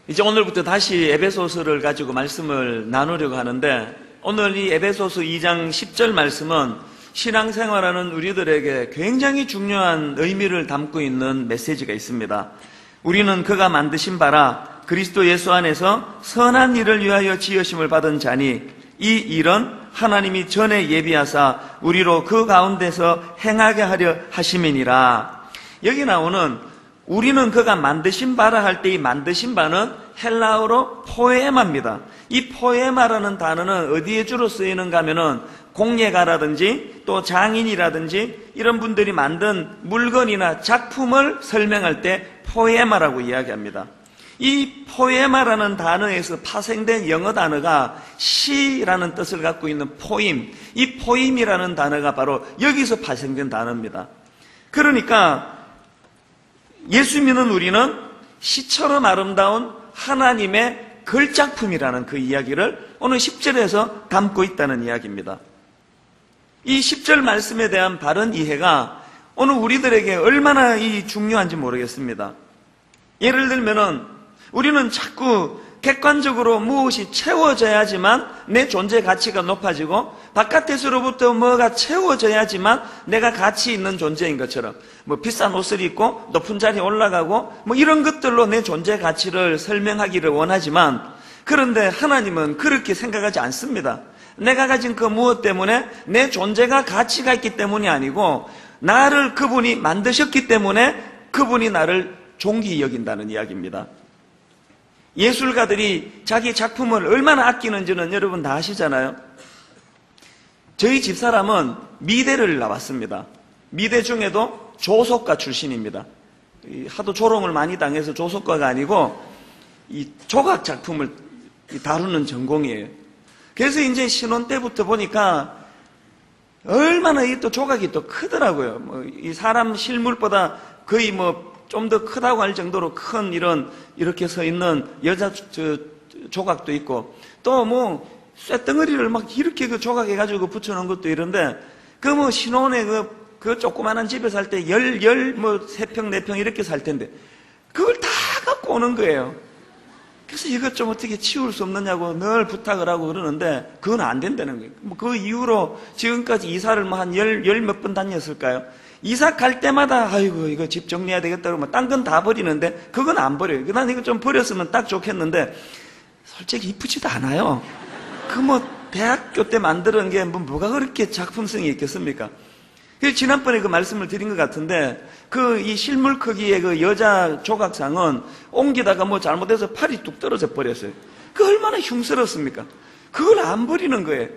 이제 오늘부터 다시 에베소서를 가지고 말씀을 나누려고 하는데, 오늘 이 에베소서 2장 10절 말씀은 신앙생활하는 우리들에게 굉장히 중요한 의미를 담고 있는 메시지가 있습니다. 우리는 그가 만드신 바라 그리스도 예수 안에서 선한 일을 위하여 지으심을 받은 자니 이 일은 하나님이 전에 예비하사 우리로 그 가운데서 행하게 하려 하심이니라. 여기 나오는 우리는 그가 만드신 바라 할 때 이 만드신 바는 헬라어로 포에마입니다. 이 포에마라는 단어는 어디에 주로 쓰이는가 하면은 공예가라든지 또 장인이라든지 이런 분들이 만든 물건이나 작품을 설명할 때 포에마라고 이야기합니다. 이 포에마라는 단어에서 파생된 영어 단어가 시라는 뜻을 갖고 있는 포임, 이 포임이라는 단어가 바로 여기서 파생된 단어입니다. 그러니까 예수 믿는 우리는 시처럼 아름다운 하나님의 걸작품이라는 그 이야기를 오늘 10절에서 담고 있다는 이야기입니다. 이 10절 말씀에 대한 바른 이해가 오늘 우리들에게 얼마나 중요한지 모르겠습니다. 예를 들면은 우리는 자꾸 객관적으로 무엇이 채워져야지만 내 존재 가치가 높아지고 바깥에서로부터 뭐가 채워져야지만 내가 가치 있는 존재인 것처럼 비싼 옷을 입고 높은 자리에 올라가고 이런 것들로 내 존재 가치를 설명하기를 원하지만, 그런데 하나님은 그렇게 생각하지 않습니다. 내가 가진 그 무엇 때문에 내 존재가 가치가 있기 때문이 아니고 나를 그분이 만드셨기 때문에 그분이 나를 존귀히 여긴다는 이야기입니다. 예술가들이 자기 작품을 얼마나 아끼는지는 여러분 다 아시잖아요. 저희 집사람은 미대를 나왔습니다. 미대 중에도 조속과 출신입니다. 하도 조롱을 많이 당해서 조속과가 아니고 이 조각 작품을 다루는 전공이에요. 그래서 이제 신혼 때부터 보니까 얼마나 이 또 조각이 또 크더라고요. 이 사람 실물보다 거의 좀 더 크다고 할 정도로 큰 이렇게 서 있는 여자 조각도 있고, 또 쇳덩어리를 막 이렇게 그 조각해가지고 붙여놓은 것도 이런데, 신혼에 그 조그마한 집에 살 때 3평, 4평 이렇게 살 텐데, 그걸 다 갖고 오는 거예요. 그래서 이것 좀 어떻게 치울 수 없느냐고 늘 부탁을 하고 그러는데, 그건 안 된다는 거예요. 그 이후로 지금까지 이사를 한 열 몇 번 다녔을까요? 이사 갈 때마다 아이고 이거 집 정리해야 되겠다 그러면 딴 건 다 버리는데 그건 안 버려요. 난 이거 좀 버렸으면 딱 좋겠는데 솔직히 이쁘지도 않아요. 대학교 때 만드는 게 뭐가 그렇게 작품성이 있겠습니까? 그래서 지난번에 그 말씀을 드린 것 같은데, 이 실물 크기의 그 여자 조각상은 옮기다가 잘못해서 팔이 뚝 떨어져 버렸어요. 그 얼마나 흉스럽습니까? 그걸 안 버리는 거예요.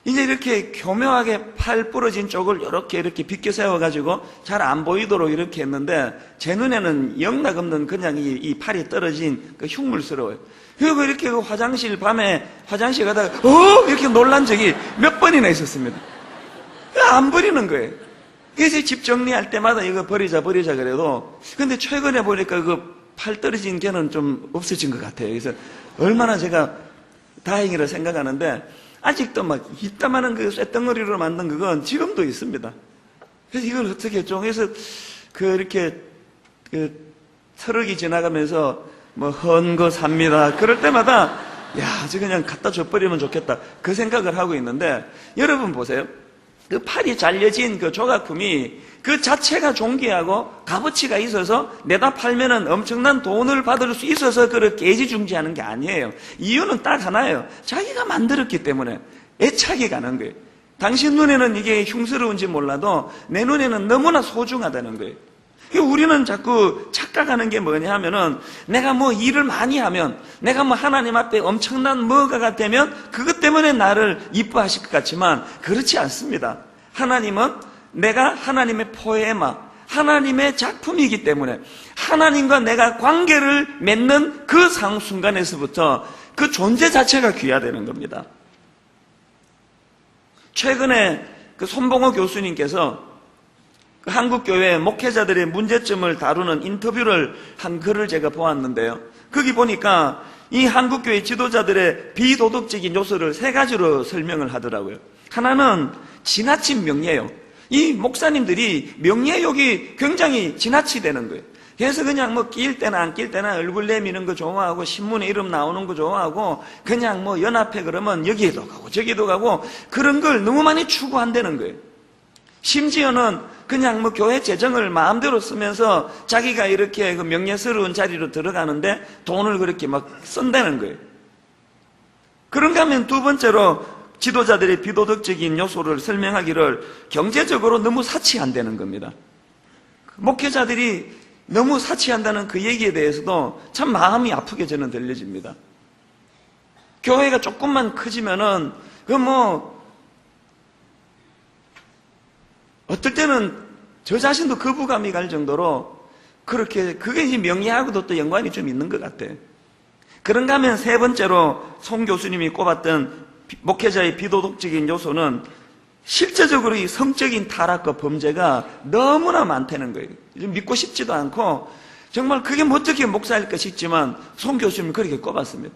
이제 이렇게 교묘하게 팔 부러진 쪽을 이렇게 비껴 세워가지고 잘 안 보이도록 이렇게 했는데, 제 눈에는 영락없는 그냥 이 팔이 떨어진 그 흉물스러워요. 그리고 이렇게 밤에 화장실 가다가 이렇게 놀란 적이 몇 번이나 있었습니다. 안 버리는 거예요. 그래서 집 정리할 때마다 이거 버리자 그래도, 근데 최근에 보니까 팔 떨어진 개는 좀 없어진 것 같아요. 그래서 얼마나 제가 다행이라 생각하는데, 아직도 이따만한 그 쇳덩어리로 만든 그건 지금도 있습니다. 그래서 이걸 어떻게 좀 해서 이렇게 트럭이 지나가면서 헌 거 삽니다. 그럴 때마다 저 그냥 갖다 줘버리면 좋겠다, 그 생각을 하고 있는데, 여러분 보세요. 그 팔이 잘려진 그 조각품이 그 자체가 존귀하고 값어치가 있어서 내다 팔면은 엄청난 돈을 받을 수 있어서 그렇게 애지중지하는 게 아니에요. 이유는 딱 하나예요. 자기가 만들었기 때문에 애착이 가는 거예요. 당신 눈에는 이게 흉스러운지 몰라도 내 눈에는 너무나 소중하다는 거예요. 우리는 자꾸 착각하는 게 뭐냐 하면은, 내가 일을 많이 하면, 내가 하나님 앞에 엄청난 뭐가가 되면 그것 때문에 나를 이뻐하실 것 같지만 그렇지 않습니다. 하나님은 내가 하나님의 포에마, 하나님의 작품이기 때문에 하나님과 내가 관계를 맺는 그 순간에서부터 그 존재 자체가 귀하다는 겁니다. 최근에 손봉호 교수님께서 한국교회 목회자들의 문제점을 다루는 인터뷰를 한 글을 제가 보았는데요. 거기 보니까 이 한국교회 지도자들의 비도덕적인 요소를 3가지로 설명을 하더라고요. 하나는 지나친 명예욕. 이 목사님들이 명예욕이 굉장히 지나치다는 거예요. 그래서 그냥 뭐 낄 때나 안 낄 때나 얼굴 내미는 거 좋아하고 신문에 이름 나오는 거 좋아하고 그냥 뭐 연합회 그러면 여기에도 가고 저기도 가고 그런 걸 너무 많이 추구한다는 거예요. 심지어는 그냥 뭐 교회 재정을 마음대로 쓰면서 자기가 이렇게 그 명예스러운 자리로 들어가는데 돈을 그렇게 막 쓴다는 거예요. 그런가 하면 두 번째로 지도자들의 비도덕적인 요소를 설명하기를 경제적으로 너무 사치한다는 겁니다. 목회자들이 너무 사치한다는 그 얘기에 대해서도 참 마음이 아프게 저는 들려집니다. 교회가 조금만 커지면은 어떨 때는 저 자신도 거부감이 갈 정도로 그렇게 그게 이제 명예하고도 또 연관이 좀 있는 것 같아요. 그런가 하면 세 번째로 송 교수님이 꼽았던 목회자의 비도덕적인 요소는 실제적으로 이 성적인 타락과 범죄가 너무나 많다는 거예요. 믿고 싶지도 않고 정말 그게 뭐 어떻게 목사일까 싶지만 송 교수님은 그렇게 꼽았습니다.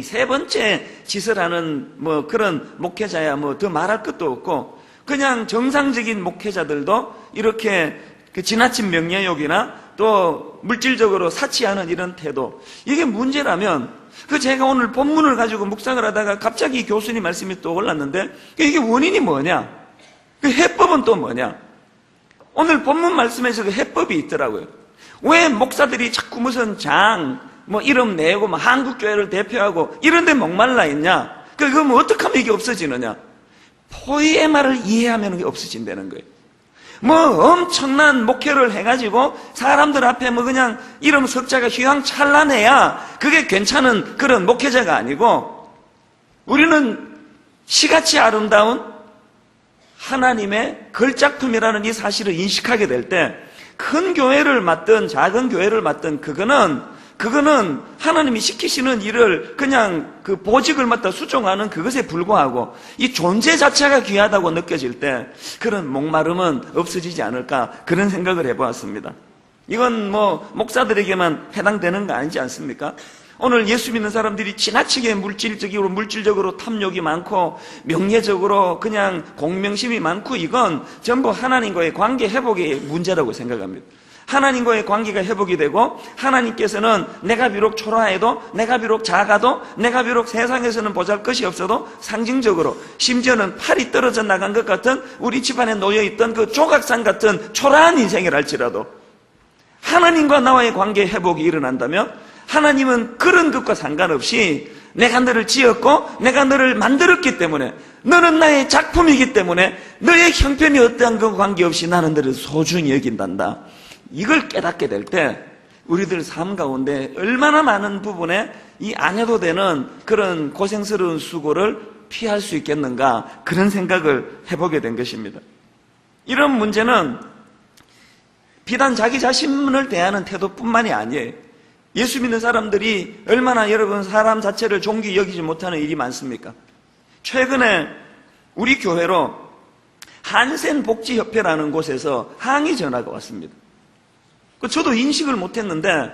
세 번째 짓을 하는 그런 목회자야 더 말할 것도 없고 그냥 정상적인 목회자들도 이렇게 그 지나친 명예욕이나 또 물질적으로 사치하는 이런 태도, 이게 문제라면 제가 오늘 본문을 가지고 묵상을 하다가 갑자기 교수님 말씀이 또 올랐는데 이게 원인이 뭐냐? 그 해법은 또 뭐냐? 오늘 본문 말씀에서 그 해법이 있더라고요. 왜 목사들이 자꾸 무슨 이름 내고 한국교회를 대표하고 이런 데 목말라 있냐? 그럼 어떻게 하면 이게 없어지느냐? 포이에마를 이해하면 이게 없어진다는 거예요. 엄청난 목회를 해가지고 사람들 앞에 그냥 이름 석자가 휘황찬란해야 그게 괜찮은 그런 목회자가 아니고, 우리는 시같이 아름다운 하나님의 걸작품이라는 이 사실을 인식하게 될 때 큰 교회를 맡든 작은 교회를 맡든 그거는 하나님이 시키시는 일을 그냥 그 보직을 맡아 수종하는 그것에 불과하고 이 존재 자체가 귀하다고 느껴질 때 그런 목마름은 없어지지 않을까, 그런 생각을 해보았습니다. 이건 목사들에게만 해당되는 거 아니지 않습니까? 오늘 예수 믿는 사람들이 지나치게 물질적으로 탐욕이 많고 명예적으로 그냥 공명심이 많고 이건 전부 하나님과의 관계 회복의 문제라고 생각합니다. 하나님과의 관계가 회복이 되고 하나님께서는 내가 비록 초라해도, 내가 비록 작아도, 내가 비록 세상에서는 보잘것이 없어도 상징적으로 심지어는 팔이 떨어져 나간 것 같은 우리 집안에 놓여있던 그 조각상 같은 초라한 인생이랄지라도 하나님과 나와의 관계 회복이 일어난다면 하나님은 그런 것과 상관없이 내가 너를 지었고 내가 너를 만들었기 때문에 너는 나의 작품이기 때문에 너의 형편이 어떠한 것 관계없이 나는 너를 소중히 여긴단다. 이걸 깨닫게 될 때 우리들 삶 가운데 얼마나 많은 부분에 이 안 해도 되는 그런 고생스러운 수고를 피할 수 있겠는가, 그런 생각을 해보게 된 것입니다. 이런 문제는 비단 자기 자신을 대하는 태도뿐만이 아니에요. 예수 믿는 사람들이 얼마나 여러분 사람 자체를 존귀히 여기지 못하는 일이 많습니까? 최근에 우리 교회로 한센복지협회라는 곳에서 항의 전화가 왔습니다. 저도 인식을 못했는데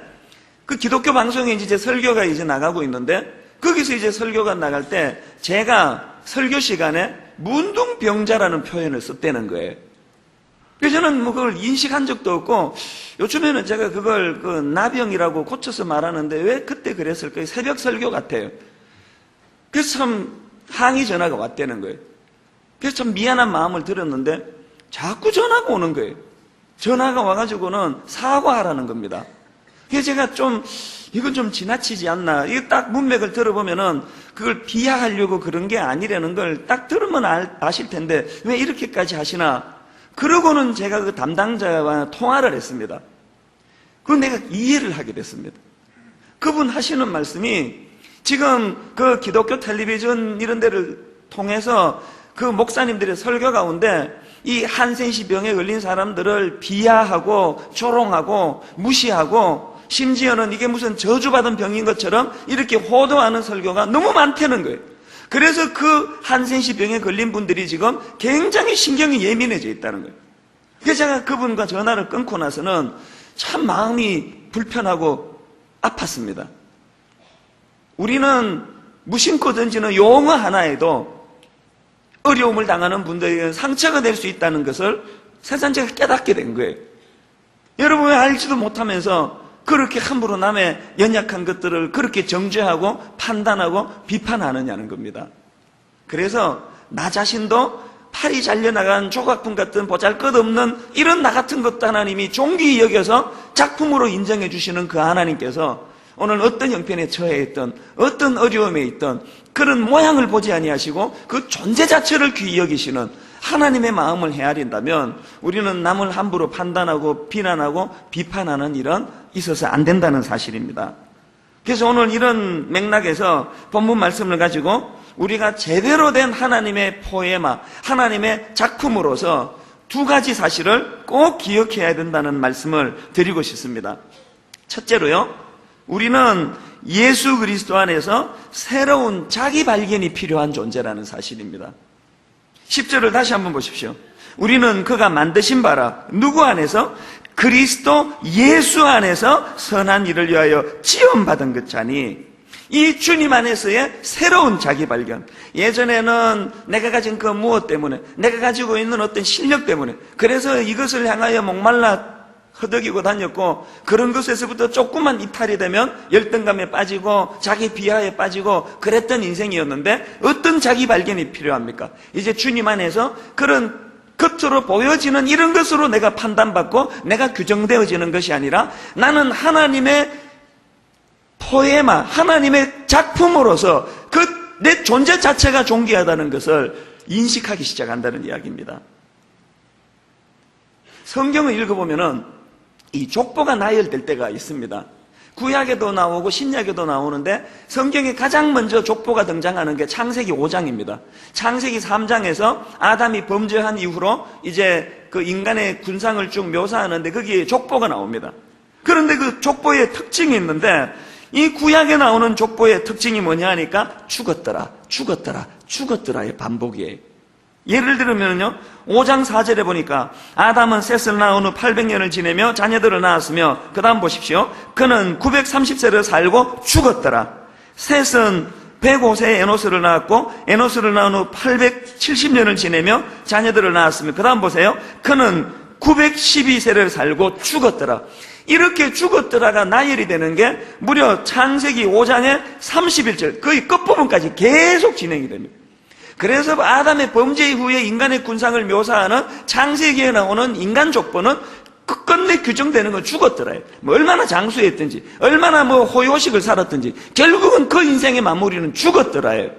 그 기독교 방송에 이제 설교가 이제 나가고 있는데 거기서 이제 설교가 나갈 때 제가 설교 시간에 문둥병자라는 표현을 썼다는 거예요. 그래서 저는 그걸 인식한 적도 없고 요즘에는 제가 그걸 나병이라고 고쳐서 말하는데 왜 그때 그랬을까요? 새벽 설교 같아요. 그래서 참 항의 전화가 왔다는 거예요. 그래서 참 미안한 마음을 들었는데 자꾸 전화가 오는 거예요. 전화가 와가지고는 사과하라는 겁니다. 그래서 제가 이건 좀 지나치지 않나. 이거 딱 문맥을 들어보면은 그걸 비하하려고 그런 게 아니라는 걸 딱 들으면 아실 텐데 왜 이렇게까지 하시나. 그러고는 제가 그 담당자와 통화를 했습니다. 그럼 내가 이해를 하게 됐습니다. 그분 하시는 말씀이 지금 그 기독교 텔레비전 이런 데를 통해서 그 목사님들의 설교 가운데 이 한센시 병에 걸린 사람들을 비하하고 조롱하고 무시하고 심지어는 이게 무슨 저주받은 병인 것처럼 이렇게 호도하는 설교가 너무 많다는 거예요. 그래서 그 한센시 병에 걸린 분들이 지금 굉장히 신경이 예민해져 있다는 거예요. 그래서 제가 그분과 전화를 끊고 나서는 참 마음이 불편하고 아팠습니다. 우리는 무심코 던지는 용어 하나에도 어려움을 당하는 분들에게 상처가 될 수 있다는 것을 새삼 제가 깨닫게 된 거예요. 여러분 왜 알지도 못하면서 그렇게 함부로 남의 연약한 것들을 그렇게 정죄하고 판단하고 비판하느냐는 겁니다. 그래서 나 자신도 팔이 잘려나간 조각품 같은 보잘것없는 이런 나 같은 것도 하나님이 존귀히 여겨서 작품으로 인정해 주시는 그 하나님께서 오늘 어떤 형편에 처해 있던 어떤 어려움에 있던 그런 모양을 보지 아니하시고 그 존재 자체를 귀히 여기시는 하나님의 마음을 헤아린다면 우리는 남을 함부로 판단하고 비난하고 비판하는 일은 있어서 안 된다는 사실입니다. 그래서 오늘 이런 맥락에서 본문 말씀을 가지고 우리가 제대로 된 하나님의 포에마, 하나님의 작품으로서 두 가지 사실을 꼭 기억해야 된다는 말씀을 드리고 싶습니다. 첫째로요, 우리는 예수 그리스도 안에서 새로운 자기 발견이 필요한 존재라는 사실입니다. 10절을 다시 한번 보십시오. 우리는 그가 만드신 바라 누구 안에서? 그리스도 예수 안에서 선한 일을 위하여 지음받은 것자니, 이 주님 안에서의 새로운 자기 발견. 예전에는 내가 가진 그 무엇 때문에, 내가 가지고 있는 어떤 실력 때문에, 그래서 이것을 향하여 목말라 허덕이고 다녔고, 그런 것에서부터 조금만 이탈이 되면 열등감에 빠지고 자기 비하에 빠지고 그랬던 인생이었는데, 어떤 자기 발견이 필요합니까? 이제 주님 안에서 그런 겉으로 보여지는 이런 것으로 내가 판단받고 내가 규정되어지는 것이 아니라, 나는 하나님의 포에마, 하나님의 작품으로서 그 내 존재 자체가 존귀하다는 것을 인식하기 시작한다는 이야기입니다. 성경을 읽어보면은 이 족보가 나열될 때가 있습니다. 구약에도 나오고 신약에도 나오는데, 성경에 가장 먼저 족보가 등장하는 게 창세기 5장입니다. 창세기 3장에서 아담이 범죄한 이후로 이제 그 인간의 군상을 쭉 묘사하는데 거기에 족보가 나옵니다. 그런데 그 족보의 특징이 있는데, 이 구약에 나오는 족보의 특징이 뭐냐 하니까 죽었더라, 죽었더라, 죽었더라의 반복이에요. 예를 들면요, 5장 4절에 보니까 아담은 셋을 낳은 후 800년을 지내며 자녀들을 낳았으며, 그 다음 보십시오. 그는 930세를 살고 죽었더라. 셋은 105세에 에노스를 낳았고, 에노스를 낳은 후 870년을 지내며 자녀들을 낳았으며, 그 다음 보세요. 그는 912세를 살고 죽었더라. 이렇게 죽었더라가 나열이 되는 게 무려 창세기 5장의 31절, 거의 끝부분까지 계속 진행이 됩니다. 그래서 아담의 범죄 이후에 인간의 군상을 묘사하는 창세기에 나오는 인간 족보는 끝끝내 규정되는 건 죽었더라요. 뭐 얼마나 장수했든지, 얼마나 호요식을 살았든지, 결국은 그 인생의 마무리는 죽었더라요.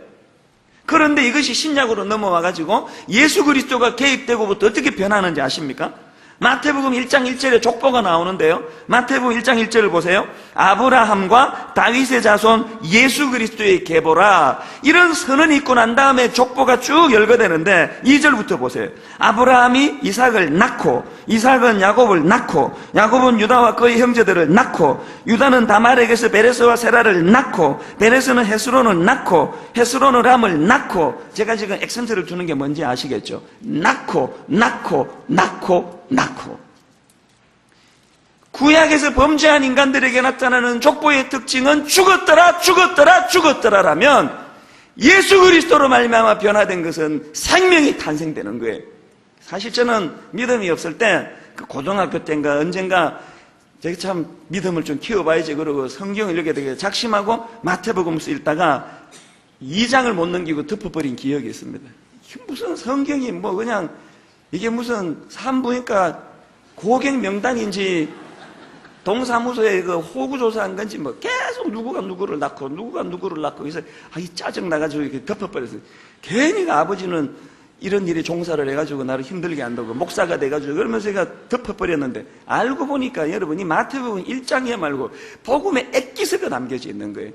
그런데 이것이 신약으로 넘어와가지고 예수 그리스도가 개입되고부터 어떻게 변하는지 아십니까? 마태복음 1장 1절에 족보가 나오는데요, 마태복음 1장 1절을 보세요. 아브라함과 다윗의 자손 예수 그리스도의 계보라, 이런 선언이 있고 난 다음에 족보가 쭉 열거되는데, 2절부터 보세요. 아브라함이 이삭을 낳고, 이삭은 야곱을 낳고, 야곱은 유다와 그의 형제들을 낳고, 유다는 다말에게서 베레스와 세라를 낳고, 베레스는 헤스론을 낳고, 헤스론은 람을 낳고, 제가 지금 액센트를 두는 게 뭔지 아시겠죠? 낳고, 낳고, 낳고, 낳고. 구약에서 범죄한 인간들에게 나타나는 족보의 특징은 죽었더라, 죽었더라, 죽었더라라면, 예수 그리스도로 말미암아 변화된 것은 생명이 탄생되는 거예요. 사실 저는 믿음이 없을 때, 그 고등학교 때인가 언젠가 제가 참 믿음을 좀 키워봐야지 그러고 성경을 읽게 되게 작심하고 마태복음서 읽다가 2장을 못 넘기고 덮어버린 기억이 있습니다. 무슨 성경이 그냥 이게 무슨 산부인과 고객 명단인지 동사무소에 그 호구조사한 건지 계속 누구가 누구를 낳고 누구가 누구를 낳고, 그래서 이 짜증 나가지고 이렇게 덮어버렸어요. 괜히 아버지는 이런 일에 종사를 해가지고 나를 힘들게 한다고 목사가 돼가지고 그러면서 제가 덮어버렸는데, 알고 보니까 여러분 이 마태복음 1장에 말고 복음에 액기스가 남겨져 있는 거예요.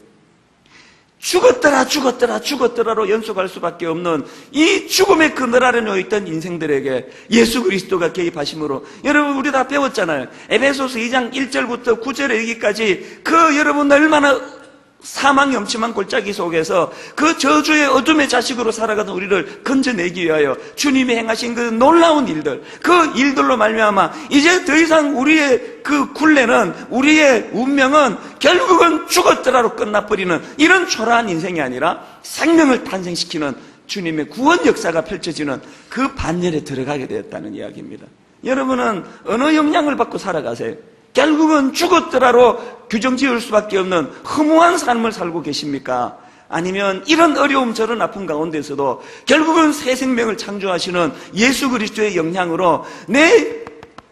죽었더라, 죽었더라, 죽었더라로 연속할 수밖에 없는 이 죽음의 그늘 아래 놓여있던 인생들에게 예수 그리스도가 개입하심으로, 여러분 우리 다 배웠잖아요. 에베소서 2장 1절부터 9절에 여기까지 그 여러분 얼마나 사망 염침한 골짜기 속에서 그 저주의 어둠의 자식으로 살아가던 우리를 건져내기 위하여 주님이 행하신 그 놀라운 일들, 그 일들로 말미암아 이제 더 이상 우리의 그 굴레는, 우리의 운명은 결국은 죽었더라로 끝나버리는 이런 초라한 인생이 아니라 생명을 탄생시키는 주님의 구원 역사가 펼쳐지는 그 반열에 들어가게 되었다는 이야기입니다. 여러분은 어느 영향을 받고 살아가세요? 결국은 죽었더라도 규정 지을 수밖에 없는 허무한 삶을 살고 계십니까? 아니면 이런 어려움 저런 아픔 가운데서도 결국은 새 생명을 창조하시는 예수 그리스도의 영향으로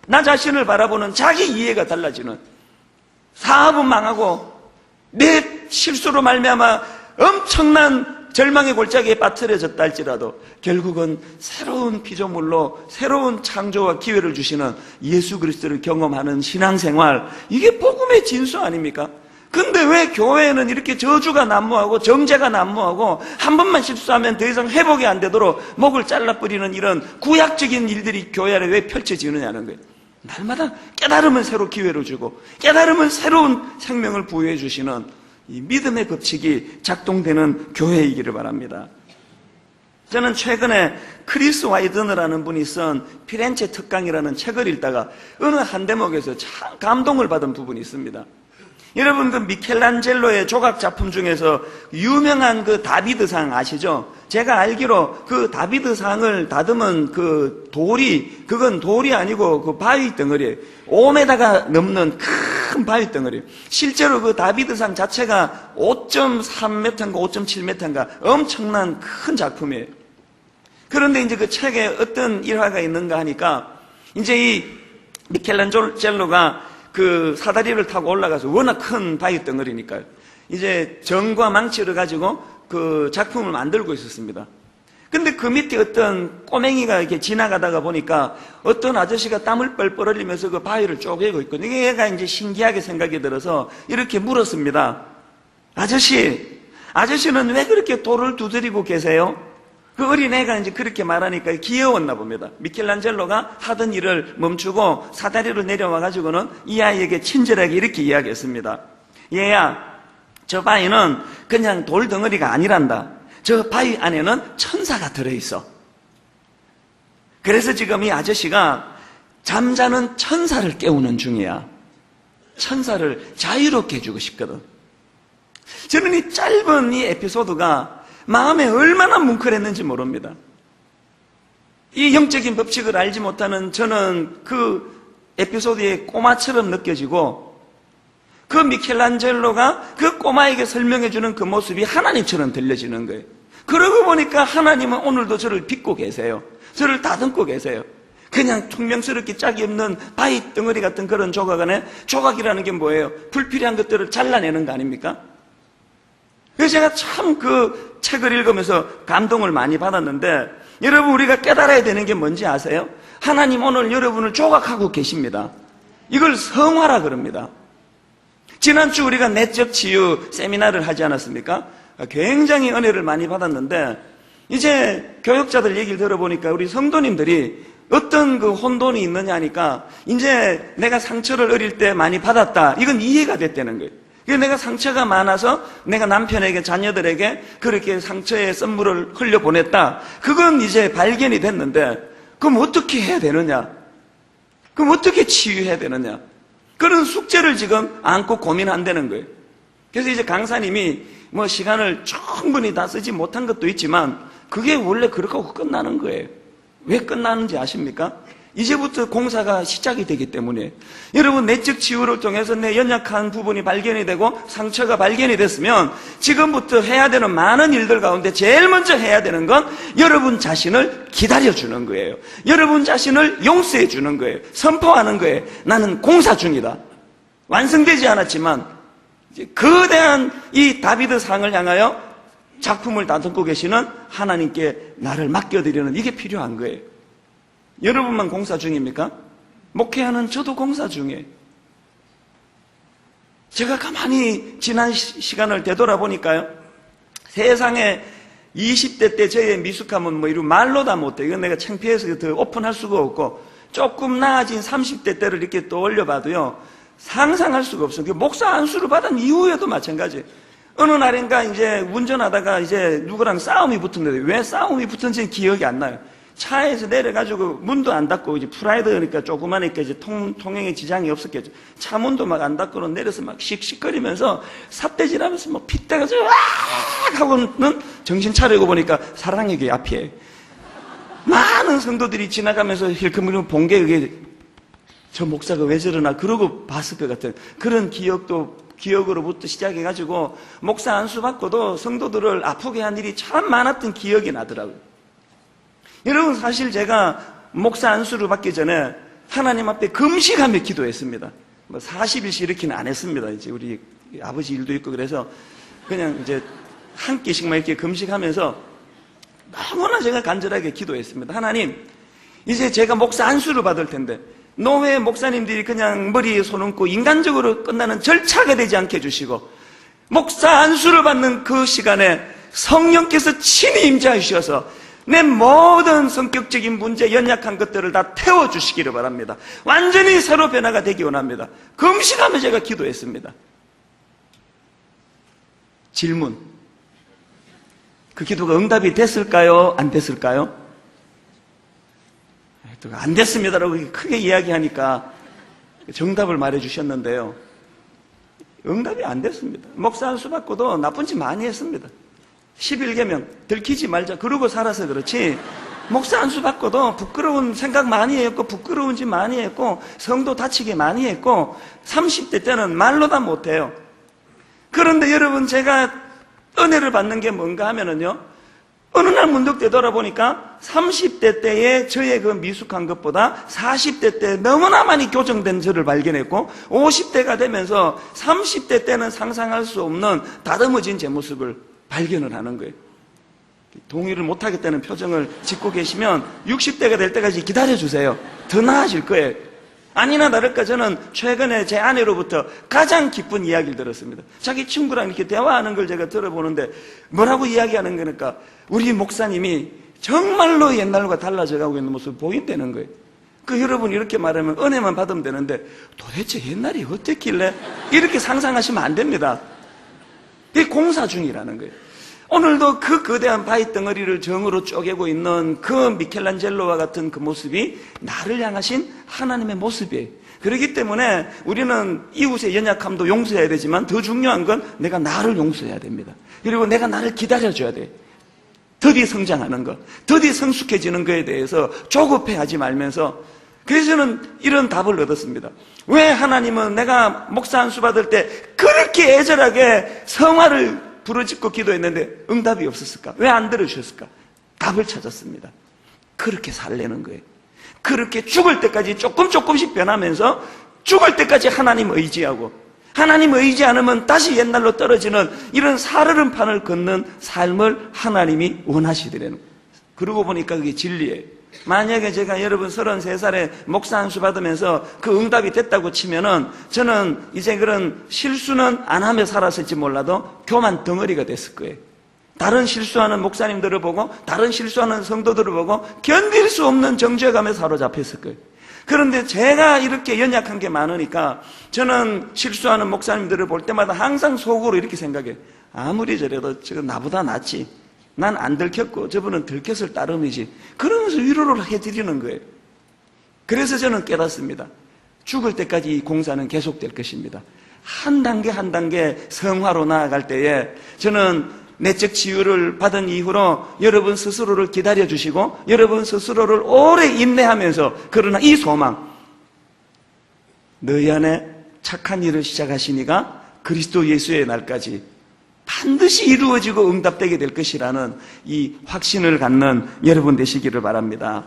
나 자신을 바라보는 자기 이해가 달라지는, 사업은 망하고 내 실수로 말미암아 엄청난 절망의 골짜기에 빠뜨려졌다 할지라도 결국은 새로운 피조물로 새로운 창조와 기회를 주시는 예수 그리스도를 경험하는 신앙생활, 이게 복음의 진수 아닙니까? 근데 왜 교회는 이렇게 저주가 난무하고 정죄가 난무하고 한 번만 실수하면 더 이상 회복이 안 되도록 목을 잘라버리는 이런 구약적인 일들이 교회 안에 왜 펼쳐지느냐는 거예요. 날마다 깨달으면 새로 기회를 주고 깨달으면 새로운 생명을 부여해 주시는 이 믿음의 법칙이 작동되는 교회이기를 바랍니다. 저는 최근에 크리스 와이드너라는 분이 쓴 피렌체 특강이라는 책을 읽다가 어느 한 대목에서 참 감동을 받은 부분이 있습니다. 여러분, 그 미켈란젤로의 조각 작품 중에서 유명한 그 다비드상 아시죠? 제가 알기로 그 다비드상을 다듬은 그 돌이, 그건 돌이 아니고 그 바위 덩어리예요. 5m가 넘는 큰 바위 덩어리. 실제로 그 다비드상 자체가 5.3m인가 5.7m인가 엄청난 큰 작품이에요. 그런데 이제 그 책에 어떤 일화가 있는가 하니까, 이제 이 미켈란젤로가 그 사다리를 타고 올라가서 워낙 큰 바위 덩어리니까요. 이제 정과 망치를 가지고 그 작품을 만들고 있었습니다. 근데 그 밑에 어떤 꼬맹이가 이렇게 지나가다가 보니까 어떤 아저씨가 땀을 뻘뻘 흘리면서 그 바위를 쪼개고 있거든요. 얘가 이제 신기하게 생각이 들어서 이렇게 물었습니다. 아저씨는 왜 그렇게 돌을 두드리고 계세요? 그 어린애가 이제 그렇게 말하니까 귀여웠나 봅니다. 미켈란젤로가 하던 일을 멈추고 사다리로 내려와가지고는 이 아이에게 친절하게 이렇게 이야기했습니다. 얘야, 저 바위는 그냥 돌덩어리가 아니란다. 저 바위 안에는 천사가 들어있어. 그래서 지금 이 아저씨가 잠자는 천사를 깨우는 중이야. 천사를 자유롭게 해주고 싶거든. 저는 이 짧은 이 에피소드가 마음에 얼마나 뭉클했는지 모릅니다. 이 영적인 법칙을 알지 못하는 저는 그 에피소드의 꼬마처럼 느껴지고, 그 미켈란젤로가 그 꼬마에게 설명해주는 그 모습이 하나님처럼 들려지는 거예요. 그러고 보니까 하나님은 오늘도 저를 빚고 계세요. 저를 다듬고 계세요. 그냥 퉁명스럽게 짝이 없는 바위 덩어리 같은 그런 조각 안에, 조각이라는 게 뭐예요? 불필요한 것들을 잘라내는 거 아닙니까? 그래서 제가 참 그 책을 읽으면서 감동을 많이 받았는데, 여러분, 우리가 깨달아야 되는 게 뭔지 아세요? 하나님 오늘 여러분을 조각하고 계십니다. 이걸 성화라 그럽니다. 지난주 우리가 내적 치유 세미나를 하지 않았습니까? 굉장히 은혜를 많이 받았는데, 이제 교역자들 얘기를 들어보니까 우리 성도님들이 어떤 그 혼돈이 있느냐 하니까, 이제 내가 상처를 어릴 때 많이 받았다, 이건 이해가 됐다는 거예요. 내가 상처가 많아서 내가 남편에게, 자녀들에게 그렇게 상처의 선물을 흘려보냈다, 그건 이제 발견이 됐는데, 그럼 어떻게 해야 되느냐? 그럼 어떻게 치유해야 되느냐? 그런 숙제를 지금 안고 고민한다는 거예요. 그래서 이제 강사님이 뭐 시간을 충분히 다 쓰지 못한 것도 있지만 그게 원래 그렇게 하고 끝나는 거예요. 왜 끝나는지 아십니까? 이제부터 공사가 시작이 되기 때문에. 여러분, 내적 치유를 통해서 내 연약한 부분이 발견이 되고 상처가 발견이 됐으면 지금부터 해야 되는 많은 일들 가운데 제일 먼저 해야 되는 건 여러분 자신을 기다려주는 거예요. 여러분 자신을 용서해 주는 거예요. 선포하는 거예요. 나는 공사 중이다. 완성되지 않았지만 거대한 이 다비드 상을 향하여 작품을 다듬고 계시는 하나님께 나를 맡겨드리는, 이게 필요한 거예요. 여러분만 공사 중입니까? 목회하는 저도 공사 중이에요. 제가 가만히 지난 시간을 되돌아보니까요, 세상에 20대 때 저의 미숙함은 뭐 이런 말로 다 못해. 이건 내가 창피해서 더 오픈할 수가 없고, 조금 나아진 30대 때를 이렇게 또 올려봐도요, 상상할 수가 없어요. 목사 안수를 받은 이후에도 마찬가지예요. 어느 날인가 이제 운전하다가 이제 누구랑 싸움이 붙었는데, 왜 싸움이 붙은지는 기억이 안 나요. 차에서 내려가지고 문도 안 닫고, 이제 프라이드니까 조그마니까 이제 통행에 지장이 없었겠죠. 차 문도 막 안 닫고 내려서 막 씩씩거리면서 삿대질하면서 뭐 핏대가 쫙 하고는 정신 차리고 보니까 사랑의 교회 앞이에요. 많은 성도들이 지나가면서 힐끔힐끔 본 게 그게 저 목사가 왜 저러나 그러고 봤을 것 같은 그런 기억으로부터 시작해가지고 목사 안수 받고도 성도들을 아프게 한 일이 참 많았던 기억이 나더라고요. 여러분, 사실 제가 목사 안수를 받기 전에 하나님 앞에 금식하며 기도했습니다. 뭐 40일씩 이렇게는 안 했습니다. 이제 우리 아버지 일도 있고 그래서 그냥 이제 한 끼씩만 이렇게 금식하면서 너무나 제가 간절하게 기도했습니다. 하나님, 이제 제가 목사 안수를 받을 텐데 노회 목사님들이 그냥 머리에 손 얹고 인간적으로 끝나는 절차가 되지 않게 해주시고 목사 안수를 받는 그 시간에 성령께서 친히 임재하셔서 내 모든 성격적인 문제, 연약한 것들을 다 태워주시기를 바랍니다. 완전히 새로 변화가 되기 원합니다. 금식하며 제가 기도했습니다. 질문, 그 기도가 응답이 됐을까요? 안 됐을까요? 안 됐습니다라고 크게 이야기하니까 정답을 말해주셨는데요, 응답이 안 됐습니다. 목사 안수 받고도 나쁜 짓 많이 했습니다. 11계명 들키지 말자 그러고 살아서 그렇지, 목사 안수 받고도 부끄러운 생각 많이 했고 부끄러운 짓 많이 했고 성도 다치게 많이 했고 30대 때는 말로 다 못해요. 그런데 여러분, 제가 은혜를 받는 게 뭔가 하면은요, 어느 날 문득 되돌아보니까 30대 때의 저의 그 미숙한 것보다 40대 때 너무나 많이 교정된 저를 발견했고 50대가 되면서 30대 때는 상상할 수 없는 다듬어진 제 모습을 발견을 하는 거예요. 동의를 못하겠다는 표정을 짓고 계시면 60대가 될 때까지 기다려주세요. 더 나아질 거예요. 아니나 다를까 저는 최근에 제 아내로부터 가장 기쁜 이야기를 들었습니다. 자기 친구랑 이렇게 대화하는 걸 제가 들어보는데 뭐라고 이야기하는 거니까 우리 목사님이 정말로 옛날과 달라져 가고 있는 모습이 보인다는 거예요. 그 여러분 이렇게 말하면 은혜만 받으면 되는데 도대체 옛날이 어땠길래 이렇게 상상하시면 안 됩니다. 이게 공사 중이라는 거예요. 오늘도 그 거대한 바위 덩어리를 정으로 쪼개고 있는 그 미켈란젤로와 같은 그 모습이 나를 향하신 하나님의 모습이에요. 그렇기 때문에 우리는 이웃의 연약함도 용서해야 되지만 더 중요한 건 내가 나를 용서해야 됩니다. 그리고 내가 나를 기다려줘야 돼. 더디 성장하는 것, 더디 성숙해지는 것에 대해서 조급해하지 말면서, 그래서 저는 이런 답을 얻었습니다. 왜 하나님은 내가 목사 안수 받을 때 그렇게 애절하게 성화를 부르짖고 기도했는데 응답이 없었을까? 왜 안 들어주셨을까? 답을 찾았습니다. 그렇게 살려는 거예요. 그렇게 죽을 때까지 조금씩 변하면서 죽을 때까지 하나님 의지하고, 하나님 의지 않으면 다시 옛날로 떨어지는 이런 살얼음 판을 걷는 삶을 하나님이 원하시더라는 거예요. 그러고 보니까 그게 진리예요. 만약에 제가 여러분 33살에 목사 안수 받으면서 그 응답이 됐다고 치면은 저는 이제 그런 실수는 안 하며 살았을지 몰라도 교만 덩어리가 됐을 거예요. 다른 실수하는 목사님들을 보고 다른 실수하는 성도들을 보고 견딜 수 없는 정죄감에 사로잡혔을 거예요. 그런데 제가 이렇게 연약한 게 많으니까 저는 실수하는 목사님들을 볼 때마다 항상 속으로 이렇게 생각해요. 아무리 저래도 저거 나보다 낫지. 난 안 들켰고 저분은 들켰을 따름이지. 그러면서 위로를 해드리는 거예요. 그래서 저는 깨닫습니다. 죽을 때까지 이 공사는 계속될 것입니다. 한 단계 한 단계 성화로 나아갈 때에 저는 내적 치유를 받은 이후로 여러분 스스로를 기다려주시고 여러분 스스로를 오래 인내하면서, 그러나 이 소망, 너희 안에 착한 일을 시작하신 이가 그리스도 예수의 날까지 반드시 이루어지고 응답되게 될 것이라는 이 확신을 갖는 여러분 되시기를 바랍니다.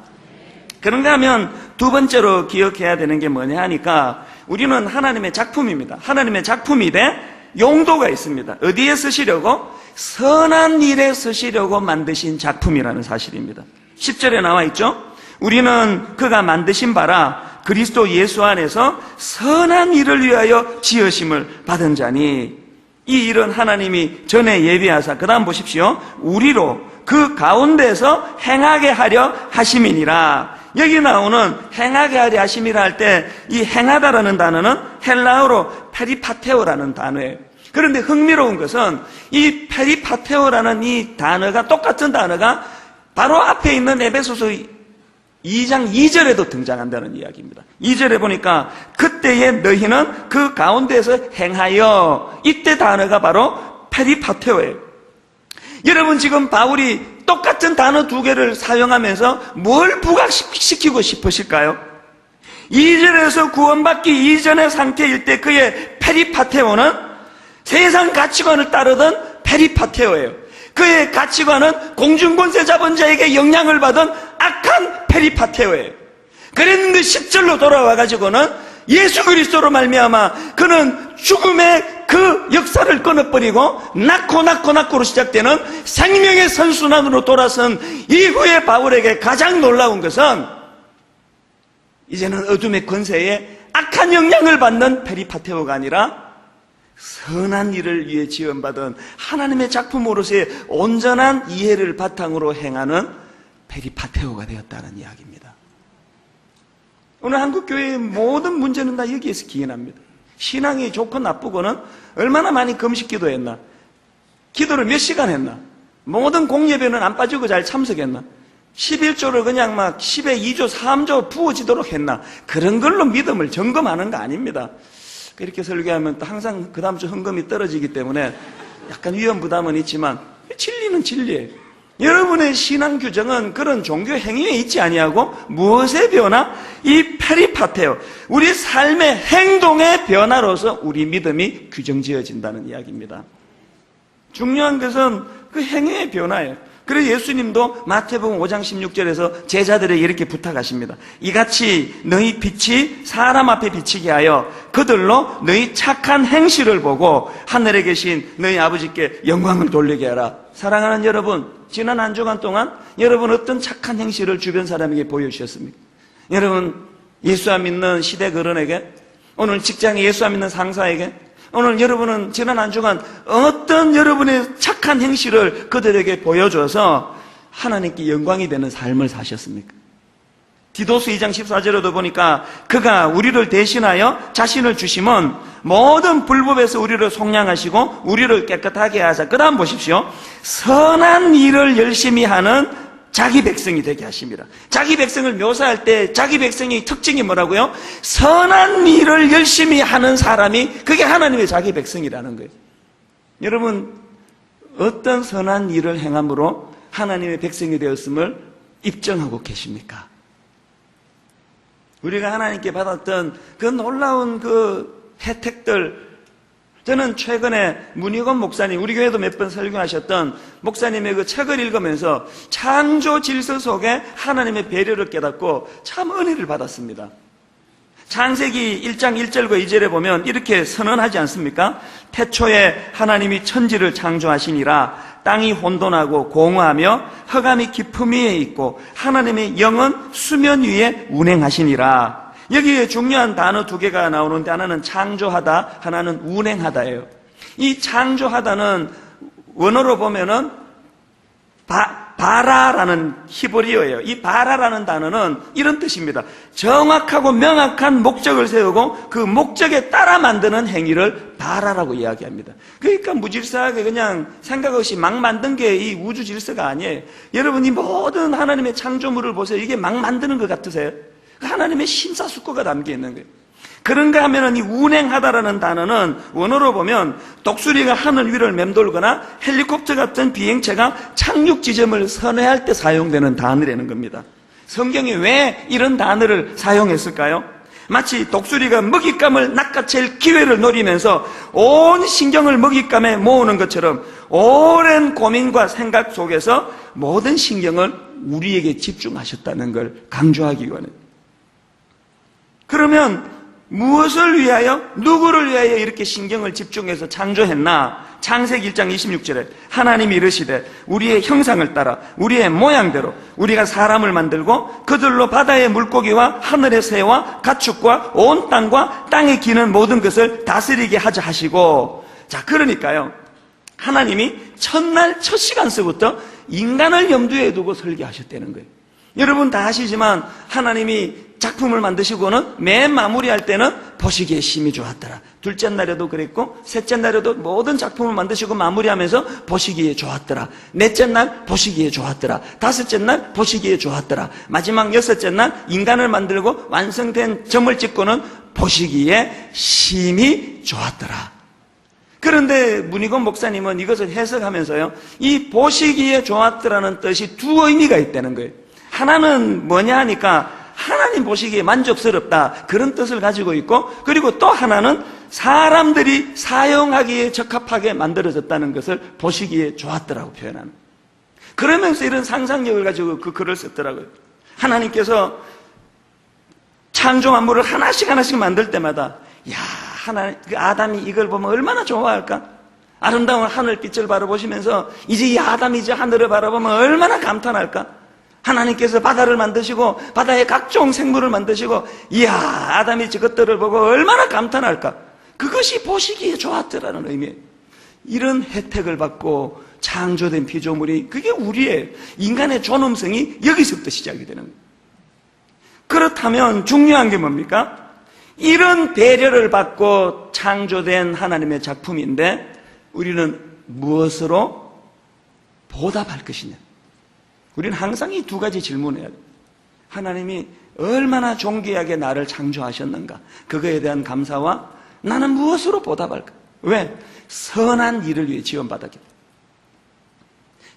그런가 하면 두 번째로 기억해야 되는 게 뭐냐 하니까 우리는 하나님의 작품입니다. 하나님의 작품인데 용도가 있습니다. 어디에 쓰시려고? 선한 일에 쓰시려고 만드신 작품이라는 사실입니다. 10절에 나와 있죠? 우리는 그가 만드신 바라 그리스도 예수 안에서 선한 일을 위하여 지으심을 받은 자니, 이 일은 하나님이 전에 예비하사, 그 다음 보십시오. 우리로 그 가운데서 행하게 하려 하심이니라. 여기 나오는 행하게 하려 하심이라 할 때 이 행하다라는 단어는 헬라어로 페리파테오라는 단어예요. 그런데 흥미로운 것은 이 페리파테오라는 이 단어가, 똑같은 단어가 바로 앞에 있는 에베소서 2장 2절에도 등장한다는 이야기입니다. 2절에 보니까 그때에 너희는 그 가운데서 행하여, 이때 단어가 바로 페리파테오예요. 여러분 지금 바울이 똑같은 단어 두 개를 사용하면서 뭘 부각시키고 싶으실까요? 2절에서 구원받기 이전의 상태일 때 그의 페리파테오는 세상 가치관을 따르던 페리파테오예요. 그의 가치관은 공중권세 잡은 자에게 영향을 받은 악한 페리파테오예요. 그랬는데 10절로 돌아와가지고는 예수 그리스도로 말미암아 그는 죽음의 그 역사를 끊어버리고 낳고로 시작되는 생명의 선순환으로 돌아선 이후에 바울에게 가장 놀라운 것은 이제는 어둠의 권세에 악한 영향을 받는 페리파테오가 아니라 선한 일을 위해 지원받은 하나님의 작품으로서의 온전한 이해를 바탕으로 행하는 페리파테오가 되었다는 이야기입니다. 오늘 한국교회의 모든 문제는 다 여기에서 기인합니다. 신앙이 좋고 나쁘고는 얼마나 많이 금식 기도했나, 기도를 몇 시간 했나, 모든 공예배는 안 빠지고 잘 참석했나, 11조를 그냥 막 10에 2조 3조 부어지도록 했나, 그런 걸로 믿음을 점검하는 거 아닙니다. 이렇게 설교하면 또 항상 그 다음 주 헌금이 떨어지기 때문에 약간 위험 부담은 있지만 진리는 진리예요. 여러분의 신앙 규정은 그런 종교 행위에 있지 아니하고 무엇의 변화? 이 페리파테오, 우리 삶의 행동의 변화로서 우리 믿음이 규정지어진다는 이야기입니다. 중요한 것은 그 행위의 변화예요. 그래서 예수님도 마태복음 5장 16절에서 제자들에게 이렇게 부탁하십니다. 이같이 너희 빛이 사람 앞에 비치게 하여 그들로 너희 착한 행실을 보고 하늘에 계신 너희 아버지께 영광을 돌리게 하라. 사랑하는 여러분, 지난 한 주간 동안 여러분 어떤 착한 행실을 주변 사람에게 보여주셨습니까? 여러분, 예수 안 믿는 시댁 어른에게, 오늘 직장에 예수 안 믿는 상사에게, 오늘 여러분은 지난 한 주간 어떤 여러분의 착한 행실을 그들에게 보여줘서 하나님께 영광이 되는 삶을 사셨습니까? 디도스 2장 14절에도 보니까 그가 우리를 대신하여 자신을 주심은 모든 불법에서 우리를 속량하시고 우리를 깨끗하게 하사, 그 다음 보십시오, 선한 일을 열심히 하는 자기 백성이 되게 하십니다. 자기 백성을 묘사할 때 자기 백성의 특징이 뭐라고요? 선한 일을 열심히 하는 사람이, 그게 하나님의 자기 백성이라는 거예요. 여러분, 어떤 선한 일을 행함으로 하나님의 백성이 되었음을 입증하고 계십니까? 우리가 하나님께 받았던 그 놀라운 그 혜택들, 저는 최근에 문희건 목사님, 우리 교회도 몇 번 설교하셨던 목사님의 그 책을 읽으면서 창조 질서 속에 하나님의 배려를 깨닫고 참 은혜를 받았습니다. 창세기 1장 1절과 2절에 보면 이렇게 선언하지 않습니까? 태초에 하나님이 천지를 창조하시니라. 땅이 혼돈하고 공허하며 흑암이 깊음 위에 있고 하나님의 영은 수면 위에 운행하시니라. 여기에 중요한 단어 두 개가 나오는데 하나는 창조하다, 하나는 운행하다예요. 이 창조하다는 원어로 보면은 바라라는 히브리어예요. 이 바라라는 단어는 이런 뜻입니다. 정확하고 명확한 목적을 세우고 그 목적에 따라 만드는 행위를 바라라고 이야기합니다. 그러니까 무질서하게 그냥 생각 없이 막 만든 게 이 우주 질서가 아니에요. 여러분, 이 모든 하나님의 창조물을 보세요. 이게 막 만드는 것 같으세요? 하나님의 심사숙고가 담겨 있는 거예요. 그런가 하면은 이 운행하다라는 단어는 원어로 보면 독수리가 하늘 위를 맴돌거나 헬리콥터 같은 비행체가 착륙 지점을 선회할 때 사용되는 단어라는 겁니다. 성경이 왜 이런 단어를 사용했을까요? 마치 독수리가 먹잇감을 낚아챌 기회를 노리면서 온 신경을 먹잇감에 모으는 것처럼 오랜 고민과 생각 속에서 모든 신경을 우리에게 집중하셨다는 걸 강조하기 원해요. 그러면 무엇을 위하여, 누구를 위하여 이렇게 신경을 집중해서 창조했나? 창세기 1장 26절에 하나님이 이르시되 우리의 형상을 따라 우리의 모양대로 우리가 사람을 만들고 그들로 바다의 물고기와 하늘의 새와 가축과 온 땅과 땅에 기는 모든 것을 다스리게 하자 하시고. 자, 그러니까요, 하나님이 첫날 첫 시간서부터 인간을 염두에 두고 설계하셨다는 거예요. 여러분 다 아시지만 하나님이 작품을 만드시고는 맨 마무리할 때는 보시기에 심히 좋았더라. 둘째 날에도 그랬고 셋째 날에도 모든 작품을 만드시고 마무리하면서 보시기에 좋았더라. 넷째 날 보시기에 좋았더라. 다섯째 날 보시기에 좋았더라. 마지막 여섯째 날 인간을 만들고 완성된 점을 찍고는 보시기에 심히 좋았더라. 그런데 문희건 목사님은 이것을 해석하면서요, 이 보시기에 좋았더라는 뜻이 두 의미가 있다는 거예요. 하나는 뭐냐 하니까 하나님 보시기에 만족스럽다, 그런 뜻을 가지고 있고, 그리고 또 하나는 사람들이 사용하기에 적합하게 만들어졌다는 것을 보시기에 좋았더라고 표현하는. 그러면서 이런 상상력을 가지고 그 글을 썼더라고요. 하나님께서 창조 만물을 하나씩 하나씩 만들 때마다, 야, 그 아담이 이걸 보면 얼마나 좋아할까? 아름다운 하늘빛을 바라보시면서 이제 이 아담이 이제 하늘을 바라보면 얼마나 감탄할까? 하나님께서 바다를 만드시고 바다에 각종 생물을 만드시고, 이야, 아담이 저것들을 보고 얼마나 감탄할까? 그것이 보시기에 좋았더라는 의미예요. 이런 혜택을 받고 창조된 피조물이, 그게 우리의 인간의 존엄성이 여기서부터 시작이 되는 거예요. 그렇다면 중요한 게 뭡니까? 이런 배려를 받고 창조된 하나님의 작품인데 우리는 무엇으로 보답할 것이냐? 우리는 항상 이 두 가지 질문을 해야 돼요. 하나님이 얼마나 존귀하게 나를 창조하셨는가? 그거에 대한 감사와 나는 무엇으로 보답할까? 왜? 선한 일을 위해 지원받았기 때문에.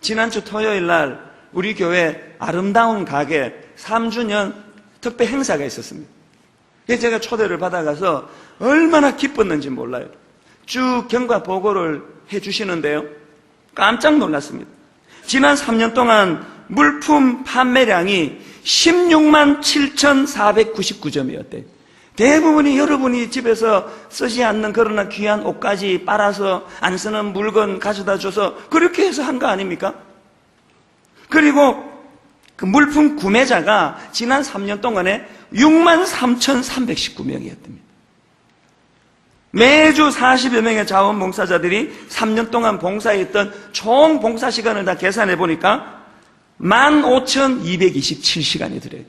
지난주 토요일 날 우리 교회 아름다운 가게 3주년 특배 행사가 있었습니다. 그래서 제가 초대를 받아가서 얼마나 기뻤는지 몰라요. 쭉 경과 보고를 해주시는데요, 깜짝 놀랐습니다. 지난 3년 동안 물품 판매량이 16만 7,499점이었대요. 대부분이 여러분이 집에서 쓰지 않는 그러나 귀한 옷까지 빨아서 안 쓰는 물건 가져다 줘서 그렇게 해서 한 거 아닙니까? 그리고 그 물품 구매자가 지난 3년 동안에 6만 3,319명이었답니다. 매주 40여 명의 자원봉사자들이 3년 동안 봉사했던 총 봉사 시간을 다 계산해 보니까 15,227시간이 들어요.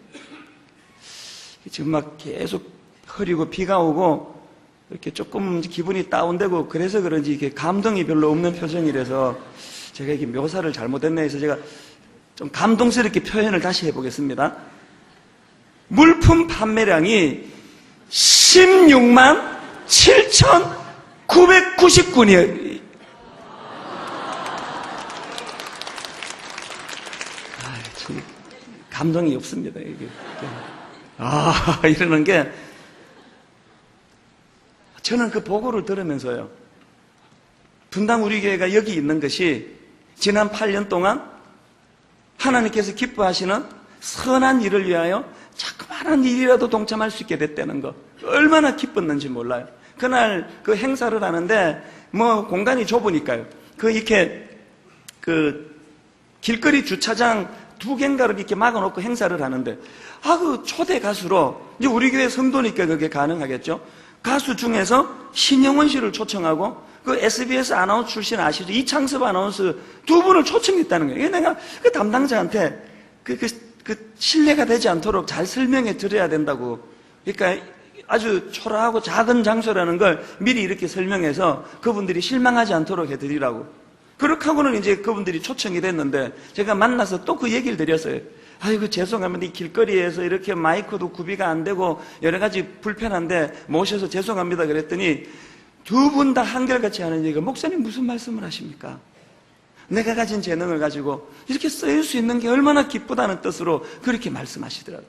지금 막 계속 흐리고 비가 오고 이렇게 조금 기분이 다운되고 그래서 그런지 이게 감동이 별로 없는 표정이라서 제가 이게 묘사를 잘못했네 해서 제가 좀 감동스럽게 표현을 다시 해보겠습니다. 물품 판매량이 16만 7,999건이에요. 참 감동이 없습니다. 이게. 이러는 게, 저는 그 보고를 들으면서요, 분당 우리 교회가 여기 있는 것이 지난 8년 동안 하나님께서 기뻐하시는 선한 일을 위하여 자그마한 일이라도 동참할 수 있게 됐다는 거, 얼마나 기뻤는지 몰라요. 그날 그 행사를 하는데 뭐 공간이 좁으니까요, 이렇게 길거리 주차장 2개인가를 이렇게 막아놓고 행사를 하는데, 그 초대 가수로, 이제 우리 교회 성도니까 그게 가능하겠죠. 가수 중에서 신영원 씨를 초청하고 그 SBS 아나운서 출신 아시죠? 이창섭 아나운서 2분을 초청했다는 거예요. 내가 그 담당자한테 신뢰가 되지 않도록 잘 설명해 드려야 된다고. 그러니까 아주 초라하고 작은 장소라는 걸 미리 이렇게 설명해서 그분들이 실망하지 않도록 해드리라고. 그렇게 하고는 이제 그분들이 초청이 됐는데 제가 만나서 또 그 얘기를 드렸어요. 아이고 죄송합니다. 이 길거리에서 이렇게 마이크도 구비가 안 되고 여러 가지 불편한데 모셔서 죄송합니다 그랬더니 2분 다 한결같이 하는 얘기가, 목사님 무슨 말씀을 하십니까? 내가 가진 재능을 가지고 이렇게 쓰일 수 있는 게 얼마나 기쁘다는 뜻으로 그렇게 말씀하시더라고요.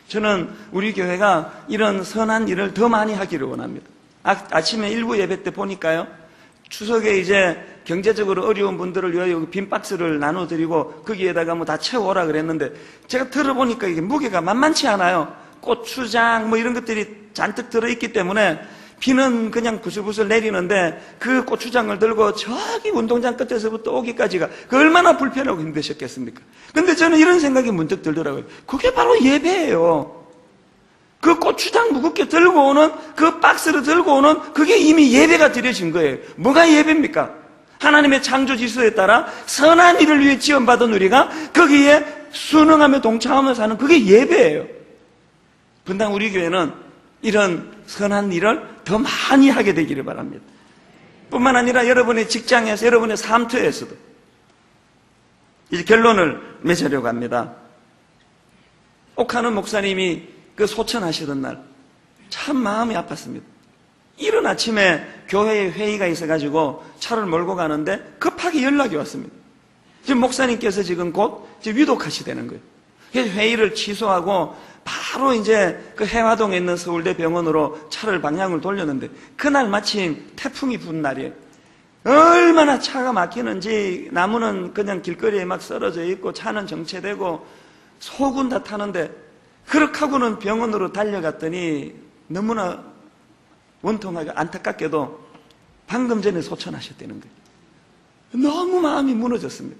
저는 우리 교회가 이런 선한 일을 더 많이 하기를 원합니다. 아침에 일부 예배 때 보니까요, 추석에 이제 경제적으로 어려운 분들을 위하여 빈 박스를 나눠드리고 거기에다가 뭐 다 채워오라 그랬는데, 제가 들어보니까 이게 무게가 만만치 않아요. 고추장 뭐 이런 것들이 잔뜩 들어있기 때문에 비는 그냥 부슬부슬 내리는데 그 고추장을 들고 저기 운동장 끝에서부터 오기까지가 그 얼마나 불편하고 힘드셨겠습니까? 근데 저는 이런 생각이 문득 들더라고요. 그게 바로 예배예요. 그 고추장 무겁게 들고 오는, 그 박스를 들고 오는, 그게 이미 예배가 드려진 거예요. 뭐가 예배입니까? 하나님의 창조 지수에 따라 선한 일을 위해 지원받은 우리가 거기에 순응하며 동참하며 사는, 그게 예배예요. 분당 우리 교회는 이런 선한 일을 더 많이 하게 되기를 바랍니다. 뿐만 아니라 여러분의 직장에서, 여러분의 삶터에서도. 이제 결론을 맺으려고 합니다. 옥하는 목사님이 그 소천하시던 날 참 마음이 아팠습니다. 이른 아침에 교회에 회의가 있어가지고 차를 몰고 가는데 급하게 연락이 왔습니다. 지금 목사님께서 지금 곧 위독하시다는 거예요. 그래서 회의를 취소하고 바로 이제 그 해화동에 있는 서울대 병원으로 차를 방향을 돌렸는데 그날 마침 태풍이 분 날이에요. 얼마나 차가 막히는지 나무는 그냥 길거리에 막 썰어져 있고 차는 정체되고 속은 다 타는데 그렇게 하고는 병원으로 달려갔더니 너무나 원통하게 안타깝게도 방금 전에 소천하셨다는 거예요. 너무 마음이 무너졌습니다.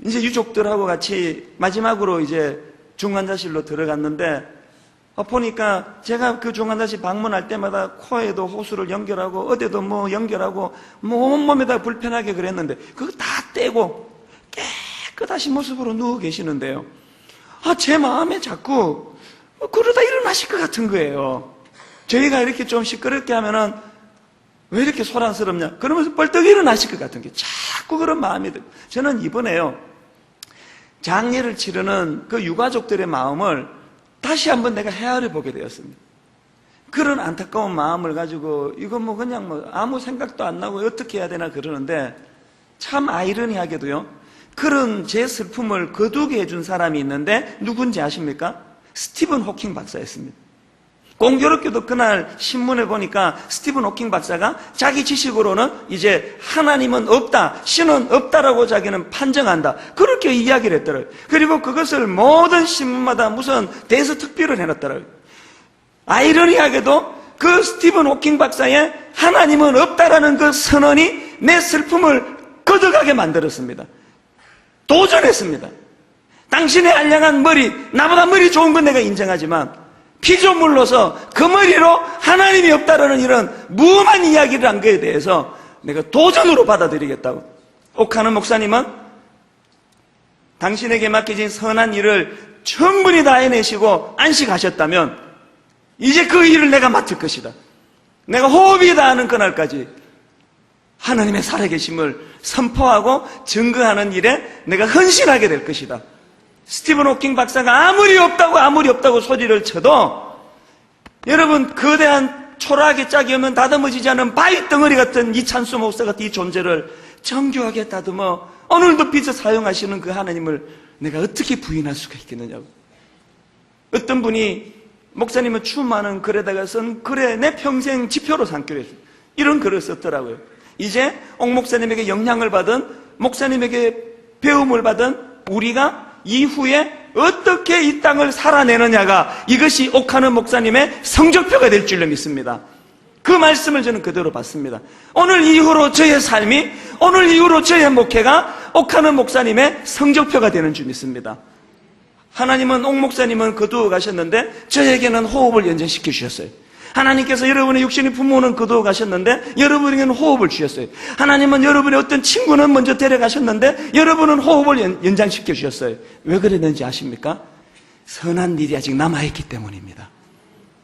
이제 유족들하고 같이 마지막으로 이제 중환자실로 들어갔는데 보니까 제가 그 중환자실 방문할 때마다 코에도 호수를 연결하고 어디도 뭐 연결하고 온몸에다 불편하게 그랬는데 그거 다 떼고 깨끗하신 모습으로 누워 계시는데요. 제 마음에 자꾸 그러다 일어나실 것 같은 거예요. 저희가 이렇게 좀 시끄럽게 하면은 왜 이렇게 소란스럽냐? 그러면서 벌떡 일어나실 것 같은 게 자꾸 그런 마음이 들어요. 저는 이번에요, 장례를 치르는 그 유가족들의 마음을 다시 한번 내가 헤아려 보게 되었습니다. 그런 안타까운 마음을 가지고 이거 뭐 그냥 뭐 아무 생각도 안 나고 어떻게 해야 되나 그러는데 참 아이러니하게도요, 그런 제 슬픔을 거두게 해준 사람이 있는데 누군지 아십니까? 스티븐 호킹 박사였습니다. 공교롭게도 그날 신문에 보니까 스티븐 호킹 박사가 자기 지식으로는 이제 하나님은 없다, 신은 없다라고 자기는 판정한다, 그렇게 이야기를 했더라고요. 그리고 그것을 모든 신문마다 무슨 대서특필을 해놨더라고요. 아이러니하게도 그 스티븐 호킹 박사의 하나님은 없다라는 그 선언이 내 슬픔을 걷어가게 만들었습니다. 도전했습니다. 당신의 알량한 머리, 나보다 머리 좋은 건 내가 인정하지만 피조물로서 그 머리로 하나님이 없다라는 이런 무엄한 이야기를 한 거에 대해서 내가 도전으로 받아들이겠다고. 옥하는 목사님은 당신에게 맡겨진 선한 일을 충분히 다 해내시고 안식하셨다면 이제 그 일을 내가 맡을 것이다. 내가 호흡이 닿는 그날까지 하나님의 살아계심을 선포하고 증거하는 일에 내가 헌신하게 될 것이다. 스티븐 호킹 박사가 아무리 없다고 소리를 쳐도 여러분, 거대한 초라하게 짝이 없는 다듬어지지 않은 바위 덩어리 같은 이찬수 목사 같은 이 존재를 정교하게 다듬어 오늘도 빚어 사용하시는 그 하나님을 내가 어떻게 부인할 수가 있겠느냐고. 어떤 분이 목사님은 추 많은 글에다가 쓴 글에 내 평생 지표로 삼기로 했어요. 이런 글을 썼더라고요. 이제 옥 목사님에게 영향을 받은, 목사님에게 배움을 받은 우리가 이후에 어떻게 이 땅을 살아내느냐가 이것이 옥하는 목사님의 성적표가 될 줄로 믿습니다. 그 말씀을 저는 그대로 받습니다. 오늘 이후로 저의 삶이, 오늘 이후로 저의 목회가 옥하는 목사님의 성적표가 되는 줄 믿습니다. 하나님은 옥 목사님은 거두어 가셨는데 저에게는 호흡을 연장시켜 주셨어요. 하나님께서 여러분의 육신의 부모는 거두어 가셨는데 여러분에게는 호흡을 주셨어요. 하나님은 여러분의 어떤 친구는 먼저 데려가셨는데 여러분은 호흡을 연장시켜 주셨어요. 왜 그랬는지 아십니까? 선한 일이 아직 남아있기 때문입니다.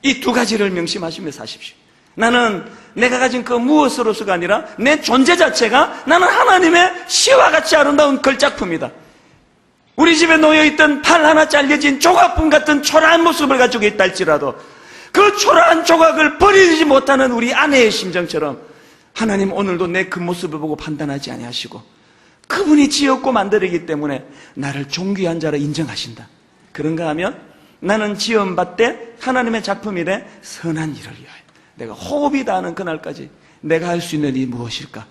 이 두 가지를 명심하시며 사십시오. 나는 내가 가진 그 무엇으로서가 아니라 내 존재 자체가 나는 하나님의 시와 같이 아름다운 걸작품이다. 우리 집에 놓여있던 팔 하나 잘려진 조각품 같은 초라한 모습을 가지고 있다 할지라도 그 초라한 조각을 버리지 못하는 우리 아내의 심정처럼 하나님 오늘도 내 그 모습을 보고 판단하지 아니하시고 그분이 지었고 만들었기 때문에 나를 존귀한 자로 인정하신다. 그런가 하면 나는 지음받되 하나님의 작품이래 선한 일을 위하여 내가 호흡이 닿는 그날까지 내가 할 수 있는 일이 무엇일까?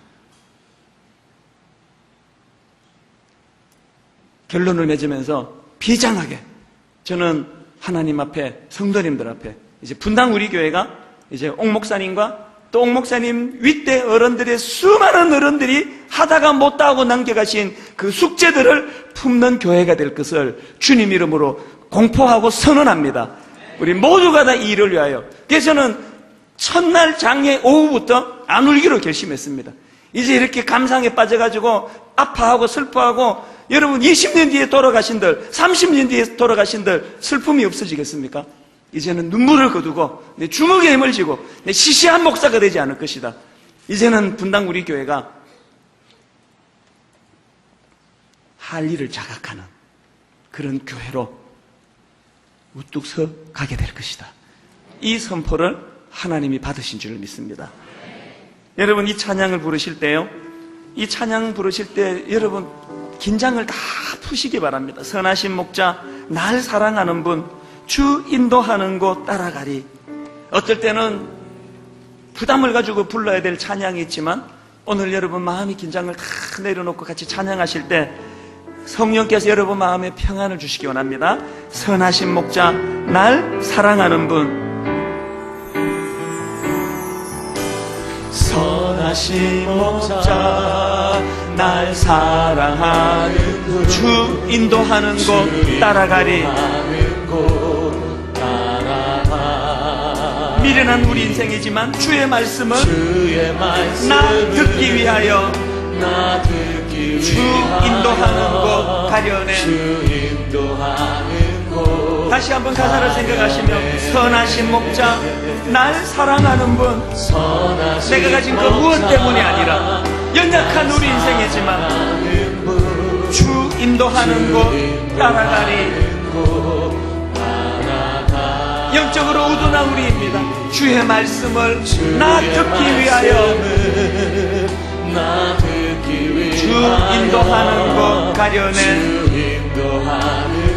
결론을 맺으면서 비장하게 저는 하나님 앞에, 성도님들 앞에, 이제 분당 우리 교회가 이제 옥 목사님과 또 옥 목사님 윗대 어른들의 수많은 어른들이 하다가 못다 하고 남겨가신 그 숙제들을 품는 교회가 될 것을 주님 이름으로 공포하고 선언합니다. 우리 모두가 다 이 일을 위하여. 그래서 저는 첫날 장례 오후부터 안 울기로 결심했습니다. 이제 이렇게 감상에 빠져가지고 아파하고 슬퍼하고 여러분 20년 뒤에 돌아가신들, 30년 뒤에 돌아가신들 슬픔이 없어지겠습니까? 이제는 눈물을 거두고 내 주먹에 힘을 쥐고 내 시시한 목사가 되지 않을 것이다. 이제는 분당 우리 교회가 할 일을 자각하는 그런 교회로 우뚝 서 가게 될 것이다. 이 선포를 하나님이 받으신 줄 믿습니다. 여러분, 이 찬양을 부르실 때요, 이 찬양 부르실 때 여러분 긴장을 다 푸시기 바랍니다. 선하신 목자, 날 사랑하는 분, 주 인도하는 곳 따라가리. 어떨 때는 부담을 가지고 불러야 될 찬양이 있지만, 오늘 여러분 마음이 긴장을 다 내려놓고 같이 찬양하실 때 성령께서 여러분 마음에 평안을 주시기 원합니다. 선하신 목자, 날 사랑하는 분. 선하신 목자, 날 사랑하는 분, 주 인도하는 곳 따라가리. 미련한 우리 인생이지만 주의 말씀은 나 듣기 위하여 주 인도하는 곳 가려네. 다시 한번 가사를 생각하시며, 선하신 목자, 날 사랑하는 분, 내가 가진 그 무엇 때문이 아니라 연약한 우리 인생이지만 주 인도하는 곳 따라가리. 영적으로 우둔한 우리입니다. 주의 말씀을 나 듣기 위하여 주 인도하는 곳 가려네.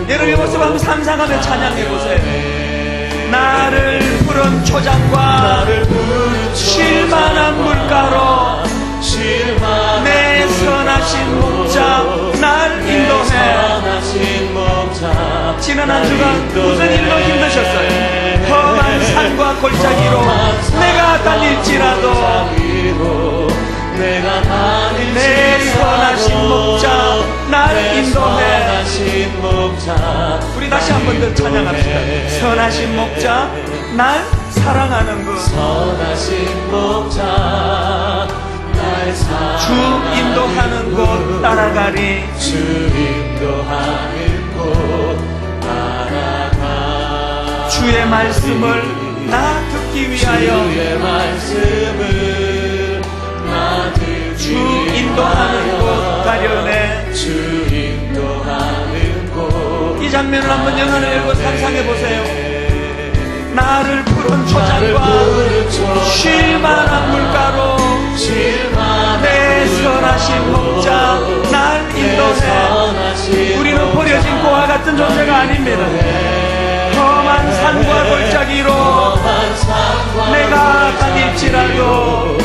여러분의 모습 한번 상상하며 찬양해보세요. 나를 푸른 초장과 쉴만한 물가로 내 선하신 목자 날 인도해. 지난 한 주간 무슨 일로 힘드셨어요? 험한 산과 골짜기로 내가 다닐지라도 내 선하신 목자 날 인도해. 우리 다시 한 번 더 찬양합시다. 선하신 목자, 날 사랑하는 분, 주 인도하는 곳 따라가리. 주의 말씀을 나 듣기 위하여 주 인도하는 곳 가려네. 이 장면을 한번 영혼을 열고 상상해 보세요. 나를 푸른 초장과 쉴만한 물가로 내 선하신 목자 날 인도해. 우리는 버려진 고와 같은 존재가 아닙니다. 험한 산과 골짜기로 내가 다닐지라도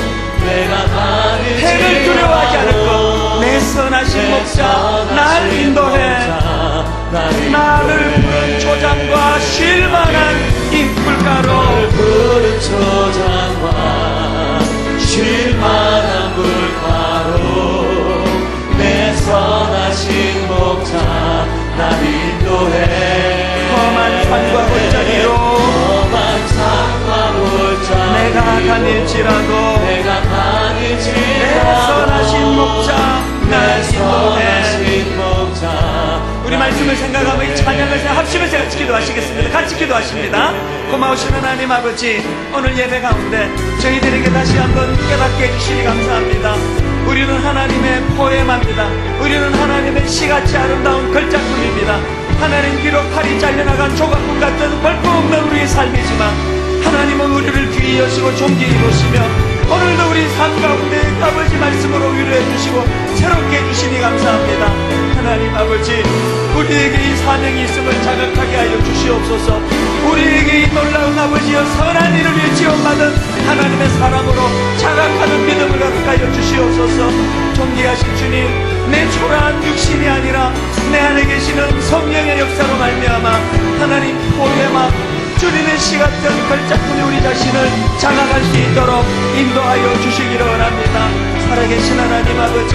해를 두려워하지 않을 것. 내 선하신 목자 날 인도해. 나를 푸른 초장과 쉴만한 이 물가로 내 선하신 목자 날 인도해. 험한 산과 골짜기로 내가 다닐지라도 내 선하신 목자 날 인도해. 우리 말씀을 생각하며 이 찬양을 합심해서 같이 기도하시겠습니다. 같이 기도하십니다. 고마우신 하나님 아버지, 오늘 예배 가운데 저희들에게 다시 한번 깨닫게 해주시니 감사합니다. 우리는 하나님의 포엠합니다. 우리는 하나님의 시같이 아름다운 걸작품입니다. 하나님, 비록 팔이 잘려나간 조각품 같은 볼품없는 우리의 삶이지만 하나님은 우리를 귀히 여시고 존귀히 보시며 오늘도 우리 삶 가운데 아버지 말씀으로 위로해 주시고 새롭게 해주시니 감사합니다. 하나님 아버지, 우리에게 이 사명이 있음을 자각하게 하여 주시옵소서. 우리에게 이 놀라운 아버지여 선한 일을 위해 지원받은 하나님의 사람으로 자각하는 믿음을 갖게 하여 주시옵소서. 존귀하신 주님, 내 초라한 육신이 아니라 내 안에 계시는 성령의 역사로 말미암아 하나님 포ema 주님의 시 같은 걸작품이 우리 자신을 장악할 수 있도록 인도하여 주시기를 원합니다. 살아계신 하나님 아버지,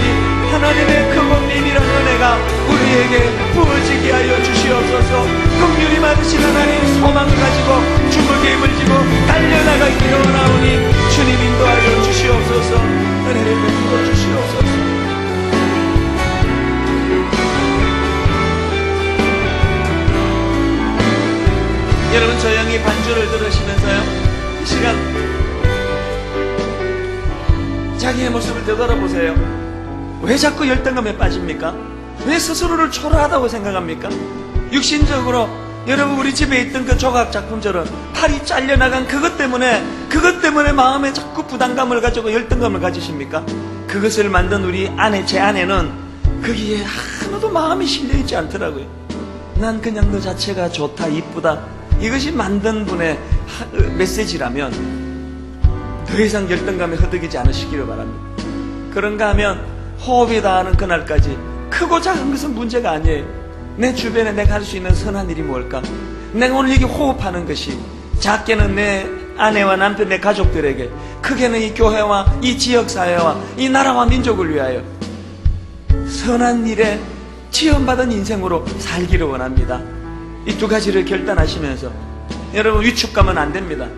하나님의 크고 미밀한 은혜가 우리에게 부어지게 하여 주시옵소서. 긍휼이 많으신 하나님, 소망을 가지고 주먹에 힘을 쥐고 달려나가기를 원하오니 주님 인도하여 주시옵소서. 은혜를 베풀어 주시옵소서. 여러분, 조용히 반주를 들으시면서요, 이 시간 자기의 모습을 되돌아보세요. 왜 자꾸 열등감에 빠집니까? 왜 스스로를 초라하다고 생각합니까? 육신적으로 여러분, 우리 집에 있던 그 조각 작품처럼 팔이 잘려나간 그것 때문에 마음에 자꾸 부담감을 가지고 열등감을 가지십니까? 그것을 만든 우리 아내, 제 아내는 거기에 하나도 마음이 실려있지 않더라고요. 난 그냥 너 자체가 좋다, 이쁘다, 이것이 만든 분의 메시지라면 더 이상 열등감에 허덕이지 않으시기를 바랍니다. 그런가 하면 호흡이 닿는 그날까지 크고 작은 것은 문제가 아니에요. 내 주변에 내가 할 수 있는 선한 일이 뭘까? 내가 오늘 여기 호흡하는 것이 작게는 내 아내와 남편, 내 가족들에게, 크게는 이 교회와 이 지역사회와 이 나라와 민족을 위하여 선한 일에 지원받은 인생으로 살기를 원합니다. 이 두 가지를 결단하시면서 여러분, 위축감은 안 됩니다.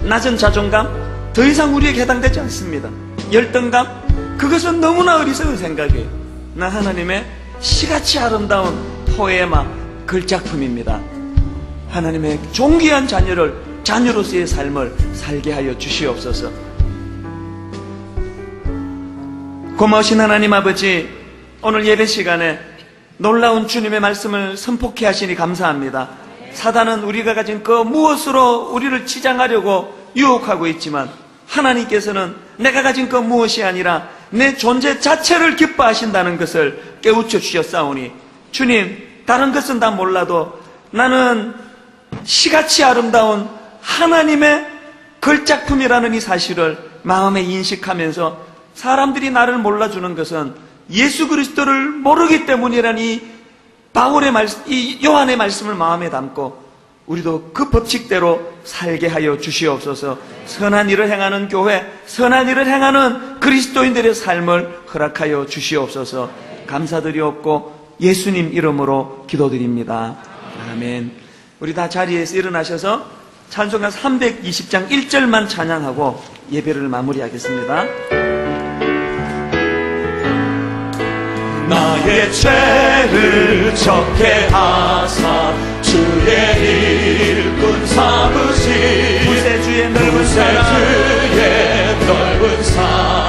낮은 자존감 더 이상 우리에게 해당되지 않습니다. 열등감, 그것은 너무나 어리석은 생각이에요. 나 하나님의 시같이 아름다운 포에마, 글작품입니다. 하나님의 존귀한 자녀로서의 삶을 살게 하여 주시옵소서. 고마우신 하나님 아버지, 오늘 예배 시간에 놀라운 주님의 말씀을 선포케 하시니 감사합니다. 사단은 우리가 가진 그 무엇으로 우리를 치장하려고 유혹하고 있지만, 하나님께서는 내가 가진 그 무엇이 아니라 내 존재 자체를 기뻐하신다는 것을 깨우쳐 주셨사오니, 주님, 다른 것은 다 몰라도 나는 시같이 아름다운 하나님의 글작품이라는 이 사실을 마음에 인식하면서, 사람들이 나를 몰라주는 것은 예수 그리스도를 모르기 때문이라는 이 바울의 말씀, 이 요한의 말씀을 마음에 담고 우리도 그 법칙대로 살게 하여 주시옵소서. 선한 일을 행하는 교회, 선한 일을 행하는 그리스도인들의 삶을 허락하여 주시옵소서. 감사드리옵고 예수님 이름으로 기도드립니다. 아멘. 우리 다 자리에서 일어나셔서 찬송가 320장 1절만 찬양하고 예배를 마무리하겠습니다. 나의 죄를 적게 하사 주의 일꾼 삼으시, 구세주의 넓은 사랑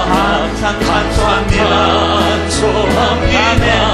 항상 간소합니다. 아멘.